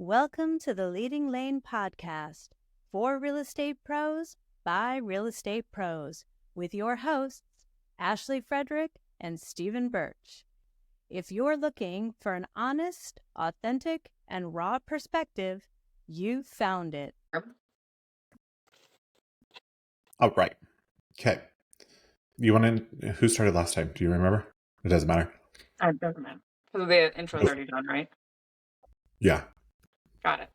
Welcome to the Leading Lane podcast for real estate pros by real estate pros with your hosts, Ashley Frederick and Stephen Birch. If you're looking for an honest, authentic, and raw perspective, you found it. Oh, right. Okay. You want to, who started last time? Do you remember? It doesn't matter. It doesn't matter. Because the intro's already done, right? Yeah. Got it.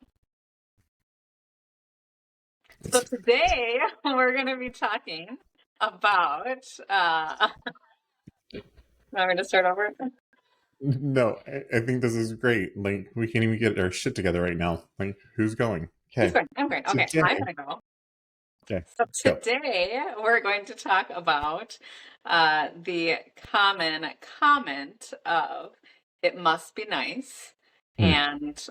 So today we're going to be talking about, want me to start over? No, I think this is great. Like, we can't even get our shit together right now. Like, who's going? Okay. Who's going? I'm going. Okay, Today. I'm going to go. Okay. So today we're going to talk about the common comment of it must be nice. And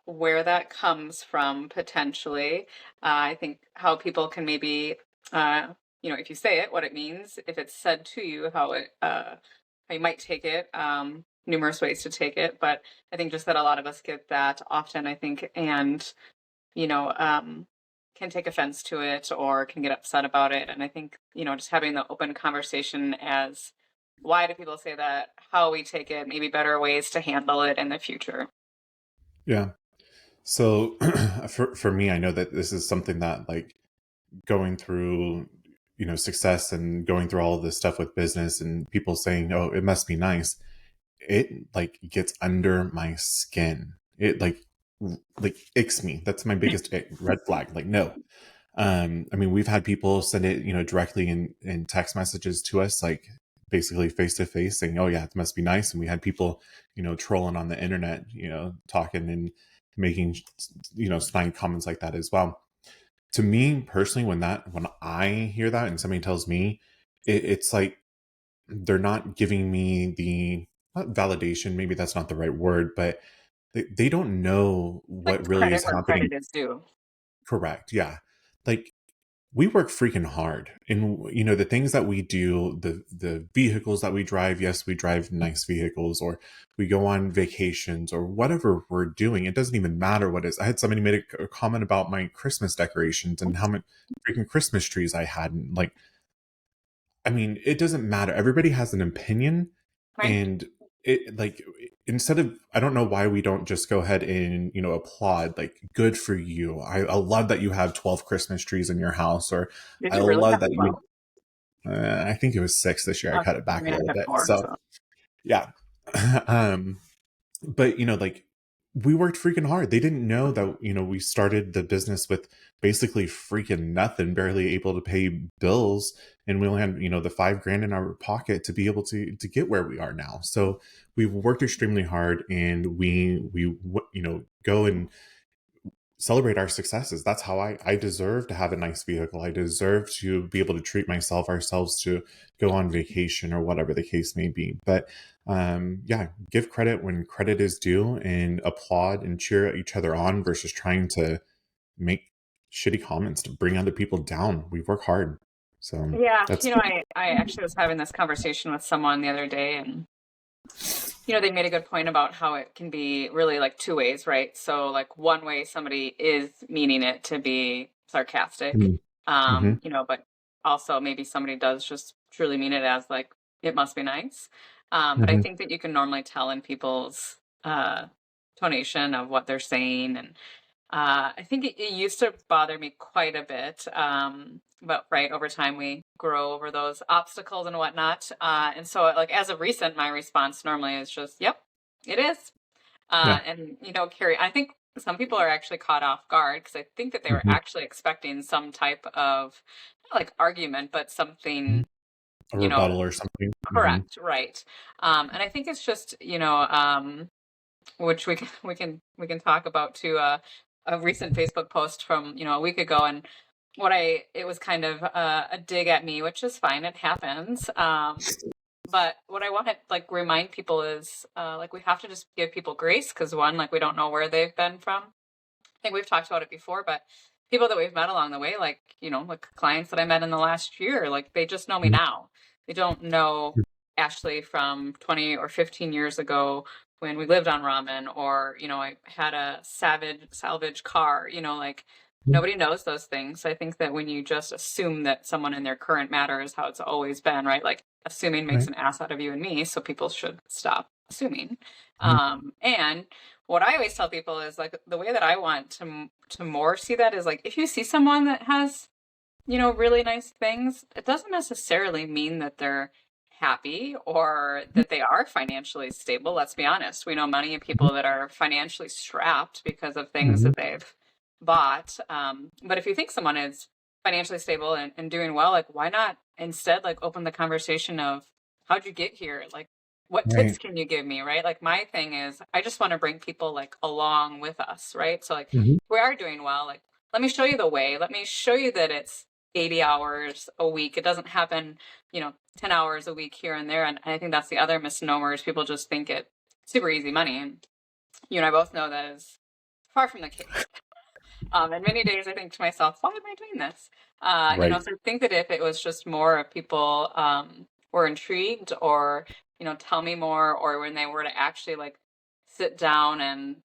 where that comes from potentially. I think how people can maybe, if you say it, what it means, if it's said to you, how you might take it, numerous ways to take it. But I think just that a lot of us get that often, I think, and, can take offense to it or can get upset about it. And I think, just having the open conversation as why do people say that, how we take it, maybe better ways to handle it in the future. Yeah. So for me, I know that this is something that, like, going through, success and going through all of this stuff with business and people saying, oh, it must be nice. It, like, gets under my skin. It like icks me. That's my biggest red flag. Like, no. I mean, we've had people send it, directly in text messages to us, like basically face to face, saying, "Oh yeah, it must be nice." And we had people, trolling on the internet, talking and making, snide comments like that as well. To me personally, when I hear that and somebody tells me, it's like they're not giving me the not validation. Maybe that's not the right word, but they don't know what Like really credit is where happening. credit is due. Correct. Yeah. Like, we work freaking hard, and the things that we do, the vehicles that we drive, yes, we drive nice vehicles, or we go on vacations, or whatever we're doing. It doesn't even matter what it is. I had somebody made a comment about my Christmas decorations and how many freaking Christmas trees I had, and, like, I mean, it doesn't matter. Everybody has an opinion, Right. and it, like, instead of, I don't know why we don't just go ahead and, applaud, like, good for you. I love that you have 12 Christmas trees in your house, or Did I you really love have that 12? I think it was 6 this year. I cut it back a little bit. So, yeah. But, like, we worked freaking hard. They didn't know that, we started the business with basically freaking nothing, barely able to pay bills. And we only had, the $5,000 in our pocket to be able to get where we are now. So we've worked extremely hard, and we go and celebrate our successes. That's how I deserve to have a nice vehicle. I deserve to be able to treat ourselves to go on vacation or whatever the case may be. But yeah, give credit when credit is due, and applaud and cheer each other on versus trying to make shitty comments to bring other people down. We work hard. So Yeah, that's I actually was having this conversation with someone the other day, and they made a good point about how it can be really like two ways, right? So like one way somebody is meaning it to be sarcastic, but also maybe somebody does just truly mean it as like, it must be nice. But I think that you can normally tell in people's tonation of what they're saying. And I think it used to bother me quite a bit. But right, over time we grow over those obstacles and whatnot. And so like as of recent, my response normally is just, yep, it is. Yeah. And, Carrie, I think some people are actually caught off guard because I think that they were actually expecting some type of not like argument, but something, a rebuttal or something. correct. Right. And I think it's just, which we can talk about too, a recent Facebook post from, a week ago. And it was kind of a dig at me, which is fine. It happens. But what I want to like remind people is like we have to just give people grace because one, like we don't know where they've been from. I think we've talked about it before, but people that we've met along the way, like, like clients that I met in the last year, like they just know me now. They don't know Ashley from 20 or 15 years ago when we lived on ramen, or, I had a salvage car, like nobody knows those things. So I think that when you just assume that someone in their current matter is how it's always been, right? Like assuming makes Right. an ass out of you and me. So people should stop assuming. Mhm. And what I always tell people is like the way that I want to more see that is like, if you see someone that has, really nice things, it doesn't necessarily mean that they're happy or that they are financially stable. Let's be honest. We know many of people that are financially strapped because of things Mhm. that they've bought. But if you think someone is financially stable and doing well, like why not instead like open the conversation of how'd you get here? Like what tips Right. can you give me? Right. Like my thing is I just want to bring people like along with us. Right. So like Mhm. we are doing well. Like let me show you the way. Let me show you that it's 80 hours a week. It doesn't happen, 10 hours a week here and there. And I think that's the other misnomer is people just think it super easy money. And you and I both know that is far from the case. And many days I think to myself, why am I doing this? Right. So I think that if it was just more of people were intrigued or, tell me more, or when they were to actually like sit down and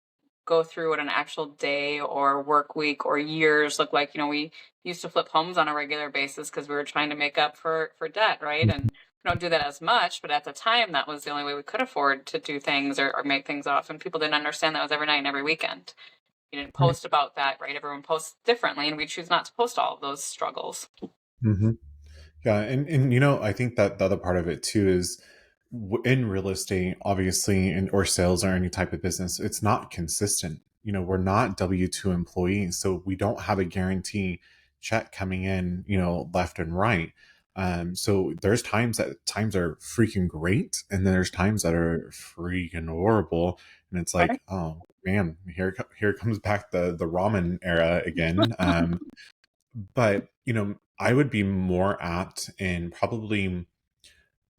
go through what an actual day or work week or years look like. We used to flip homes on a regular basis because we were trying to make up for debt, right? And we don't do that as much, but at the time that was the only way we could afford to do things or make things off. And people didn't understand that was every night and every weekend. You didn't Right. post about that, right? Everyone posts differently, and we choose not to post all of those struggles. Mhm. Yeah, and I think that the other part of it too is in real estate, obviously, or sales or any type of business, it's not consistent. We're not W-2 employees, so we don't have a guarantee check coming in, left and right. So there's times are freaking great, and then there's times that are freaking horrible, and it's like, Right. oh man, here comes back the ramen era again. But I would be more apt and probably,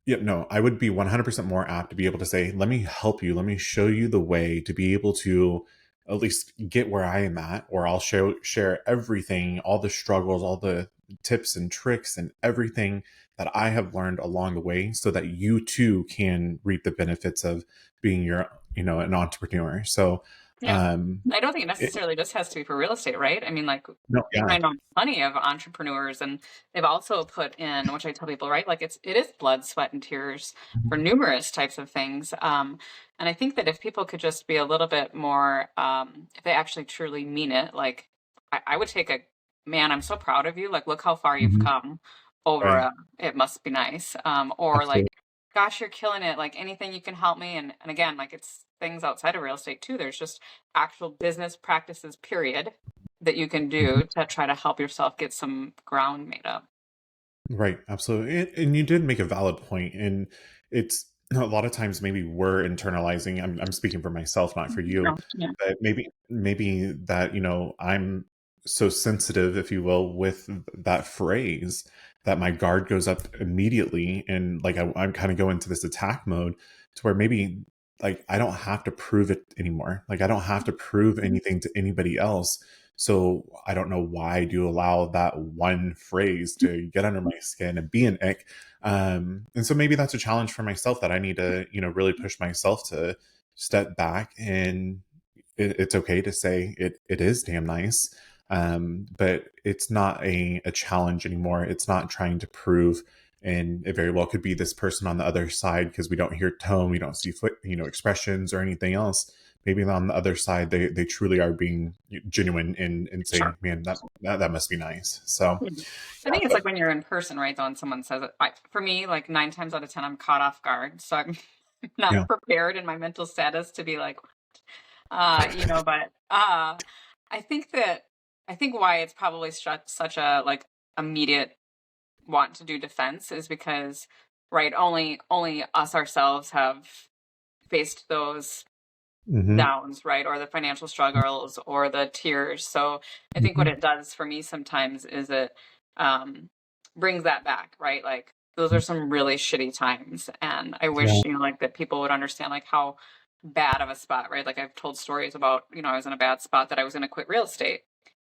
yeah, no, I would be 100% more apt to be able to say, let me help you, let me show you the way to be able to at least get where I am at, or I'll share everything, all the struggles, all the tips and tricks and everything that I have learned along the way, so that you too can reap the benefits of being an entrepreneur. So Yeah. um I don't think it it, necessarily just has to be for real estate, right? I mean, like, no, I yeah. know plenty of entrepreneurs, and they've also put in, which I tell people, right? Like, it is blood, sweat, and tears for numerous types of things. And I think that if people could just be a little bit more, if they actually truly mean it, like, I would take a man, I'm so proud of you. Like, look how far you've Mhm. come over. Right. It must be nice. Or like, Absolutely. gosh, you're killing it. Like anything you can help me. And again, like it's things outside of real estate too. There's just actual business practices, period, that you can do to try to help yourself get some ground made up. Right, absolutely. And you did make a valid point. And it's a lot of times maybe we're internalizing. I'm speaking for myself, not for you. No, yeah. But maybe that I'm so sensitive, if you will, with that phrase that my guard goes up immediately, and like I'm kind of go into this attack mode to where maybe like I don't have to prove it anymore. Like I don't have to prove anything to anybody else. So I don't know why I do allow that one phrase to get under my skin and be an ick. And so maybe that's a challenge for myself that I need to, really push myself to step back, and it's okay to say it is damn nice. But it's not a challenge anymore. It's not trying to prove, and it very well could be this person on the other side, because we don't hear tone, we don't see expressions or anything else. Maybe on the other side, they truly are being genuine and Sure. saying, man, that must be nice. So Yeah. I think it's like when you're in person, right? Though, and someone says it. For me, like 9 times out of 10, I'm caught off guard. So I'm not yeah. prepared in my mental status to be like, but I think that, I think why it's probably such a like immediate want to do defense is because, right, only us ourselves have faced those Hmm. downs, right, or the financial struggles or the tears. So I think what Hmm. it does for me sometimes is it um brings that back, right? Like those are some really shitty times, and I Yeah. wish, like that people would understand like how bad of a spot, right? Like I've told stories about, I was in a bad spot that I was going to quit real estate,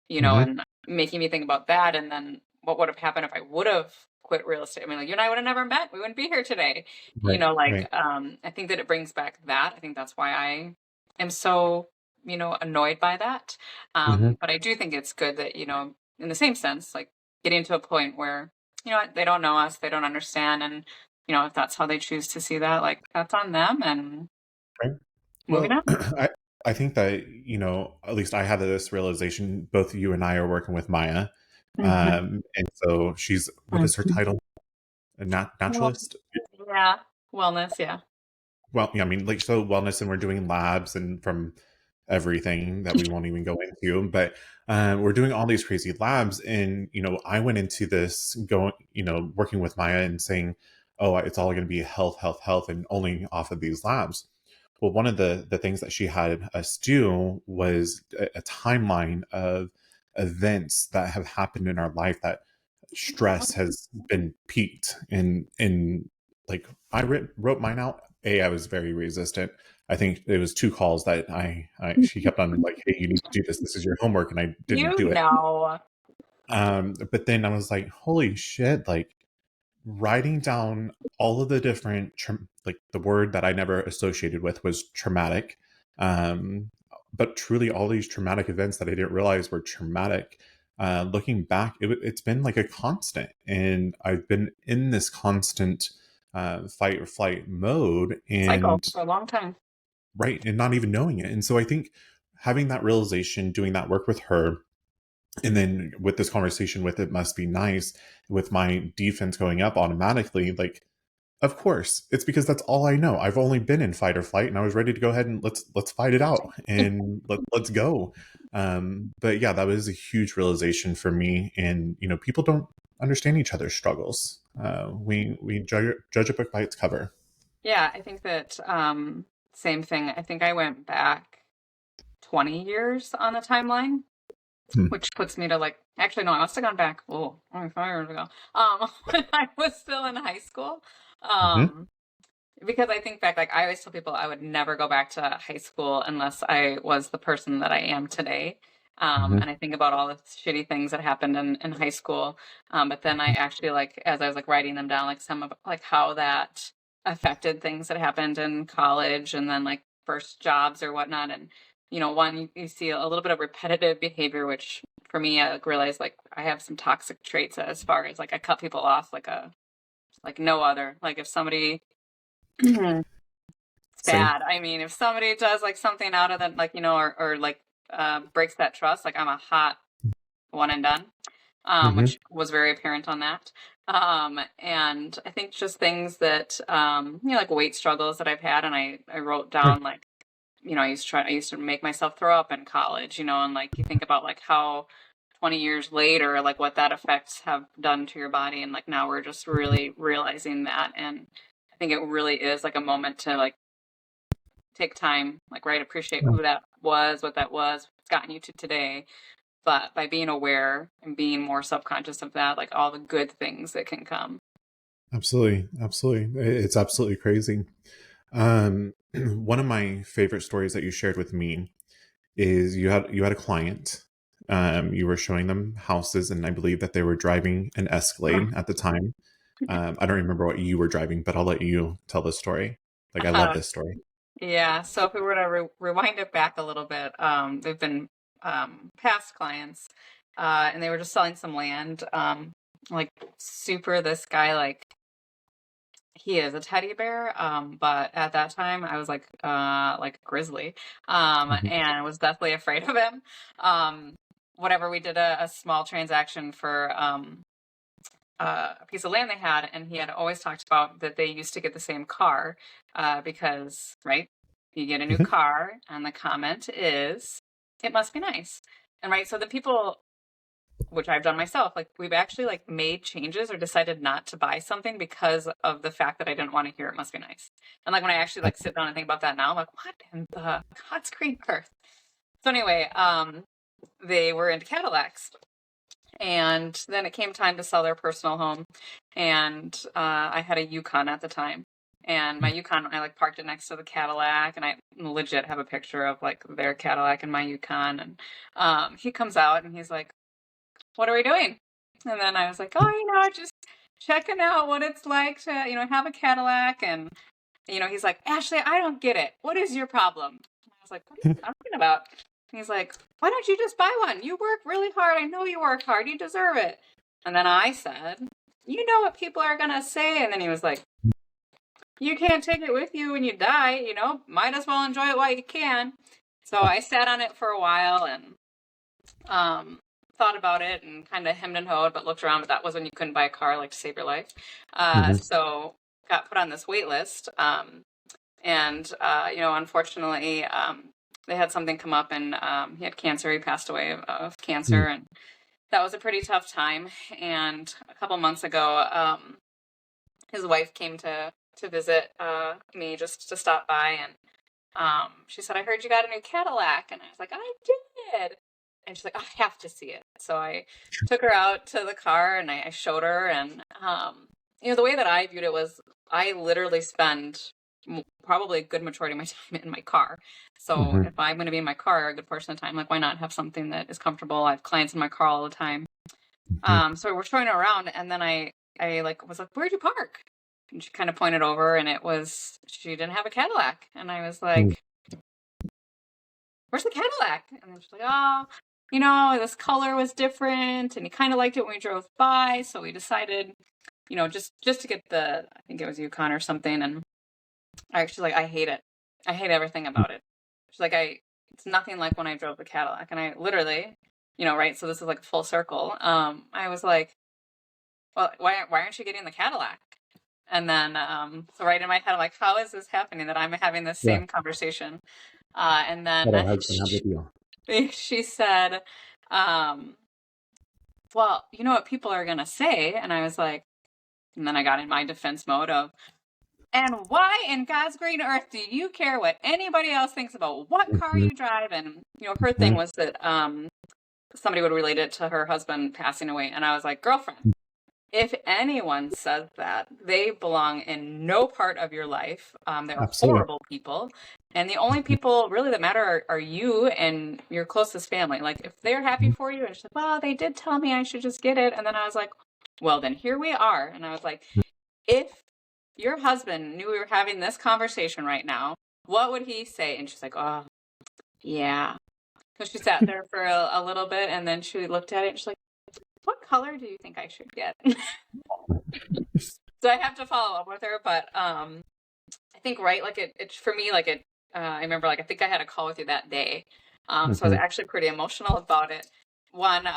Hmm. and making me think about that, and then what would have happened if I would have quit real estate. I mean, like, you and I would have never met. We wouldn't be here today. You Right. know, like, Right. I think that it brings back that. I think that's why I am so, annoyed by that. Hmm. But I do think it's good that, in the same sense, like getting to a point where, what, they don't know us, they don't understand. And, if that's how they choose to see that, like, that's on them, and Right. moving Well, on. I think that, at least I had this realization. Both you and I are working with Maya. Mhm. And so she's, what is her Mhm. title? A Well, naturalist? yeah. Wellness. Yeah. Well, yeah, I mean, like, so wellness, and we're doing labs and from everything that we won't even go into, but we're doing all these crazy labs. And, I went into this going, working with Maya and saying, oh, it's all going to be health, health, health, and only off of these labs. Well, one of the things that she had us do was a timeline of events that have happened in our life that stress has been peaked. And like, wrote mine out. I was very resistant. I think it was two calls that she kept on like, hey, you need to do this. This is your homework, and I didn't You do it. know. But then I was like, holy shit! Like, writing down all of the different like, the word that I never associated with was traumatic. Um, but truly, all these traumatic events that I didn't realize were traumatic. Looking back, it's been like a constant, and I've been in this constant fight or flight mode, Cycle and for a long time. right, and not even knowing it. And so I think having that realization, doing that work with her, and then with this conversation with It Must Be Nice, with my defense going up automatically, like, of course, it's because that's all I know. I've only been in fight or flight, and I was ready to go ahead and let's fight it out, and let's go. But yeah, that was a huge realization for me. And people don't understand each other's struggles. We judge a book by its cover. Yeah, I think that same thing. I think I went back 20 years on the timeline, Hmm. which puts me to like, actually no, I must have gone back, only 5 years ago. When I was still in high school. Hmm. Um because I think back, like I always tell people I would never go back to high school unless I was the person that I am today. Hmm. And I think about all the shitty things that happened in high school. But then I actually, like, as I was like writing them down, like some of like how that affected things that happened in college and then like first jobs or whatnot. And, one, you see a little bit of repetitive behavior, which for me, I like, realized like I have some toxic traits as far as like I cut people off like no other. Like if somebody it's Same. bad. I mean, if somebody does like something out of that, like, or like breaks that trust, like I'm a hot one and done, Hmm. which was very apparent on that. And I think just things that, like weight struggles that I've had. And I wrote Right. down like, I used to make myself throw up in college, and like you think about like how 20 years later, like what that effects have done to your body. And like now we're just really realizing that. And I think it really is like a moment to like take time, like, right, appreciate who that was, what that was, what's gotten you to today. But by being aware and being more subconscious of that, like all the good things that can come. Absolutely, absolutely. It's absolutely crazy. One of my favorite stories that you shared with me is you had a client. You were showing them houses, and I believe that they were driving an Escalade at the time. I don't remember what you were driving, but I'll let you tell the story. Like, I love Uh, this story. yeah. So if we were to rewind it back a little bit, they've been past clients, and they were just selling some land. Like super, this guy, like he is a teddy bear, but at that time I was like a grizzly, Mhm. and was deathly afraid of him. Um, Whatever, we did a small transaction for a piece of land they had, and he had always talked about that they used to get the same car, because right, you get a new Mhm. car, and the comment is, "It must be nice," and right, so the people, which I've done myself, like we've actually like made changes or decided not to buy something because of the fact that I didn't want to hear it must be nice. And like when I actually like sit down and think about that now, I'm like, what in the God's green earth? So anyway, they were into Cadillacs. And then it came time to sell their personal home. And I had a Yukon at the time. And my Yukon, I like parked it next to the Cadillac, and I legit have a picture of like their Cadillac and my Yukon. And he comes out and he's like, "What are we doing?" And then I was like, oh, just checking out what it's like to, have a Cadillac. And, he's like, Ashley, I don't get it. What is your problem? And I was like, what are you talking about? And he's like, why don't you just buy one? You work really hard. I know you work hard. You deserve it. And then I said, you know what people are going to say. And then he was like, you can't take it with you when you die, might as well enjoy it while you can. So I sat on it for a while and thought about it and kind of hemmed and hawed, but looked around, but that was when you couldn't buy a car, like, to save your life. So got put on this wait list. And unfortunately, they had something come up, and he had cancer. He passed away of cancer, and that was a pretty tough time. And a couple months ago, his wife came to visit me, just to stop by, and she said, I heard you got a new Cadillac. And I was like, I did. And she's like, I have to see it. So I took her out to the car, and I showed her. And, the way that I viewed it was, I literally spend probably a good majority of my time in my car. So if I'm going to be in my car a good portion of the time, like, why not have something that is comfortable? I have clients in my car all the time. So we're showing her around, and then I was like, where'd you park? And she kind of pointed over, and she didn't have a Cadillac. And I was like, where's the Cadillac? And then she's like, oh, this color was different, and he kind of liked it when we drove by. So we decided, just to get I think it was Yukon or something. And she's like, I hate it. I hate everything about it. She's like, it's nothing like when I drove the Cadillac. And I literally, right. So this is like a full circle. I was like, well, why aren't you getting the Cadillac? And then, so right in my head, I'm like, how is this happening that I'm having this same conversation? And then she said, well, you know what people are going to say? And I was like, and then I got in my defense mode of, and why in God's green earth do you care what anybody else thinks about what car you drive? And, her thing was that somebody would relate it to her husband passing away. And I was like, girlfriend, if anyone says that, they belong in no part of your life. They're horrible people. And the only people really that matter are you and your closest family. Like, if they're happy for you, and she's like, well, they did tell me I should just get it. And then I was like, well, then here we are. And I was like, if your husband knew we were having this conversation right now, what would he say? And she's like, oh, yeah. So she sat there for a little bit, and then she looked at it, and she's like, what color do you think I should get? So I have to follow up with her, but I think, right, like, it for me, like, I remember, like, I think I had a call with you that day. So I was actually pretty emotional about it. One,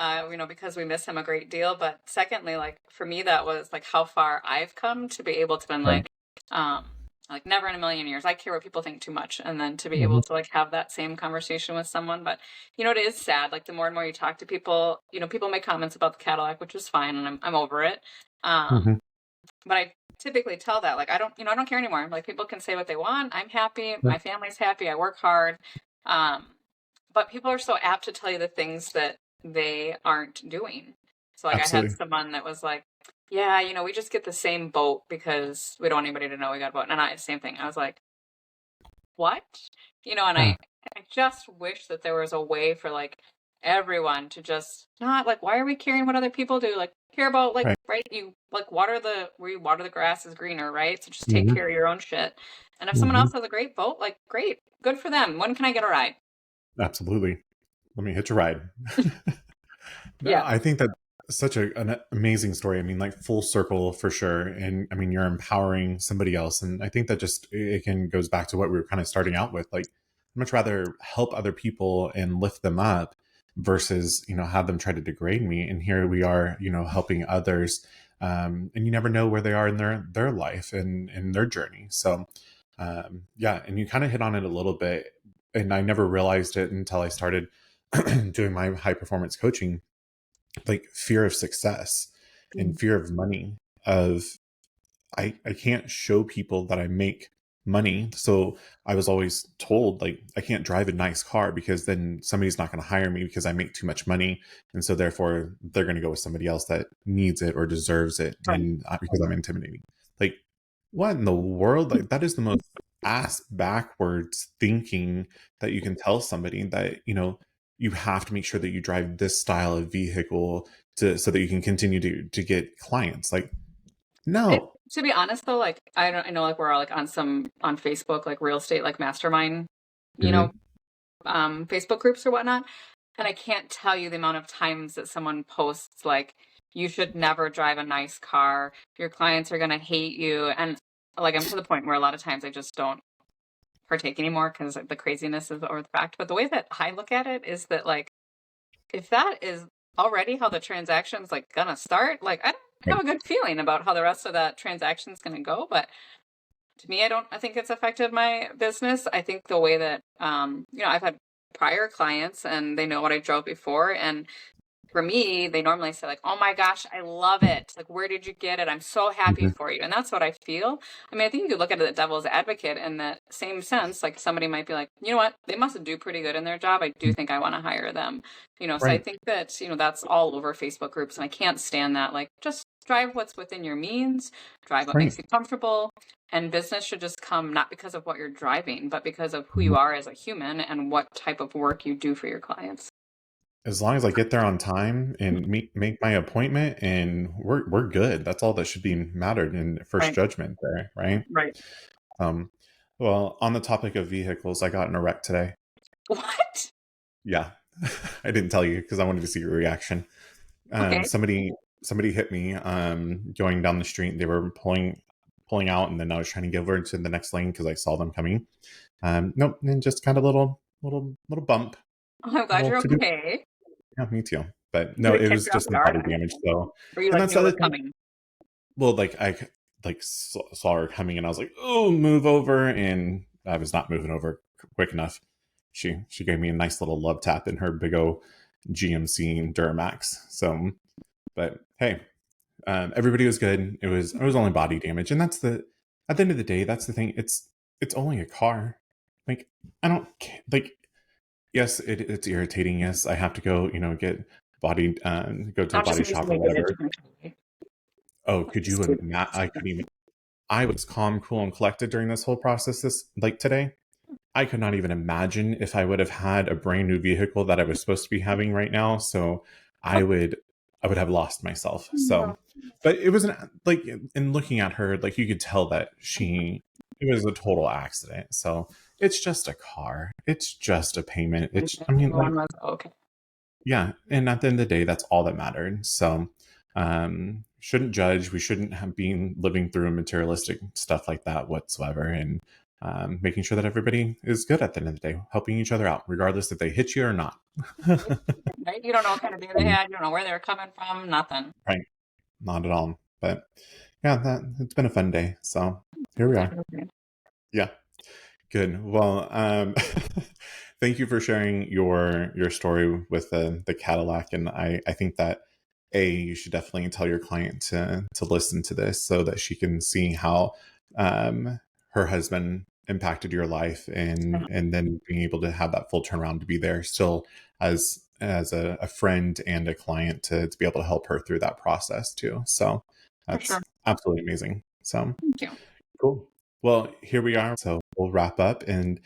because we miss him a great deal, but secondly, like, for me, that was like how far I've come to be able to been like never in a million years. I care what people think too much. And then to be able to, like, have that same conversation with someone. But, it is sad. Like, the more and more you talk to people, people make comments about the Cadillac, which is fine. And I'm over it. But I typically tell that, like, I don't care anymore. Like, people can say what they want. I'm happy. My family's happy. I work hard. But people are so apt to tell you the things that they aren't doing. So, like, Absolutely. I had someone that was like, yeah, we just get the same boat because we don't want anybody to know we got a boat. And same thing. I was like, what? And I just wish that there was a way for, like, everyone to just not, like, why are we caring what other people do? Like, care about, like, right? You, like, water the grass is greener, right? So just take care of your own shit. And if someone else has a great boat, like, great, good for them. When can I get a ride? Absolutely. Let me hitch a ride. Yeah. I think that's such an amazing story. I mean, like, full circle for sure. And I mean, you're empowering somebody else. And I think that just, it goes back to what we were kind of starting out with. Like, I'd much rather help other people and lift them up versus, have them try to degrade me. And here we are, helping others. And you never know where they are in their life and in their journey. So, and you kind of hit on it a little bit. And I never realized it until I started doing my high performance coaching, like, fear of success and fear of money, of I can't show people that I make money. So I was always told, like, I can't drive a nice car because then somebody's not going to hire me because I make too much money. And so therefore they're going to go with somebody else that needs it or deserves it. And because I'm intimidating. Like, what in the world? Like, that is the most ass backwards thinking that you can tell somebody that, you have to make sure that you drive this style of vehicle so that you can continue to get clients. Like, no. To be honest though, like I know like we're all like on Facebook, like real estate, like mastermind, you know, Mhm. Facebook groups or whatnot. And I can't tell you the amount of times that someone posts like, you should never drive a nice car. Your clients are going to hate you. And like, I'm to the point where a lot of times I just don't partake anymore because the craziness is over the fact. But the way that I look at it is that like, if that is already how the transaction's like going to start, like I don't have Right. a good feeling about how the rest of that transaction is going to go. But to me, I think it's affected my business. I think the way that, I've had prior clients and they know what I drove before. And for me, they normally say like, "Oh my gosh, I love it. Like, where did you get it? I'm so happy Mhm. for you." And that's what I feel. I mean, I think you could look at it the devil's advocate in that same sense. Like somebody might be like, "You know what? They must do pretty good in their job. I do think I want to hire them." So I Right. think that, that's all over Facebook groups and I can't stand that. Like just drive what's within your means, drive what Right. makes you comfortable. And business should just come not because of what you're driving, but because of who Mhm. you are as a human and what type of work you do for your clients. As long as I get there on time and make my appointment, and we're good. That's all that should be mattered in first Right. judgment there, right? Right. Um, well, on the topic of vehicles, I got in a wreck today. What? Yeah, I didn't tell you because I wanted to see your reaction. Okay. Somebody hit me going down the street. They were pulling out, and then I was trying to get over to the next lane because I saw them coming. Nope, and just kind of little bump. Oh, I'm glad Little you're to do. okay. Yeah, me too. But no, Did it it catch was you off just some guard? body damage. So, Or you and like that's knew the it other was thing. coming? Well, like saw her coming, and I was like, "Oh, move over!" And I was not moving over quick enough. She gave me a nice little love tap in her big O GMC Duramax. So, but hey, everybody was good. It was only body damage, and that's the at the end of the day, that's the thing. It's only a car. Like I don't like. Yes, it's irritating. Yes, I have to go. Get go to the Not just body makes shop or me get it whatever. differently. Oh, could Just you do imagine? I couldn't even. I was calm, cool, and collected during this whole process. Today, I could not even imagine if I would have had a brand new vehicle that I was supposed to be having right now. So I would, I would have lost myself. it. So, but it wasn't like in looking at her, like you could tell that it was a total accident. So it's just a car. It's just a payment. I mean, like, Everyone was okay. yeah. And at the end of the day, that's all that mattered. So, shouldn't judge. We shouldn't have been living through materialistic stuff like that whatsoever. And making sure that everybody is good at the end of the day, helping each other out, regardless if they hit you or not. Right? You don't know what kind of day they had. You don't know where they're coming from. Nothing. Right. Not at all. But yeah, it's been a fun day. So here we are. Yeah. Good. Well, thank you for sharing your story with the Cadillac, and I think that you should definitely tell your client to listen to this so that she can see how her husband impacted your life, and then being able to have that full turnaround to be there still as a friend and a client to be able to help her through that process too. So For sure. that's absolutely amazing. So Thank you. cool. Well, here we are. So we'll wrap up, and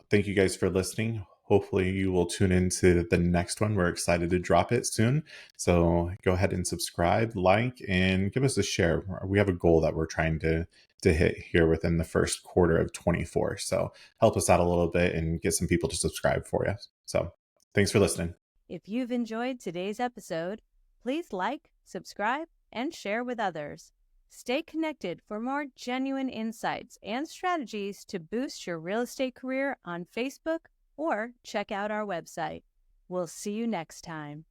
thank you guys for listening. Hopefully, you will tune into the next one. We're excited to drop it soon. So go ahead and subscribe, like, and give us a share. We have a goal that we're trying to hit here within the first quarter of 24. So help us out a little bit and get some people to subscribe for you. So thanks for listening. If you've enjoyed today's episode, please like, subscribe, and share with others. Stay connected for more genuine insights and strategies to boost your real estate career on Facebook or check out our website. We'll see you next time.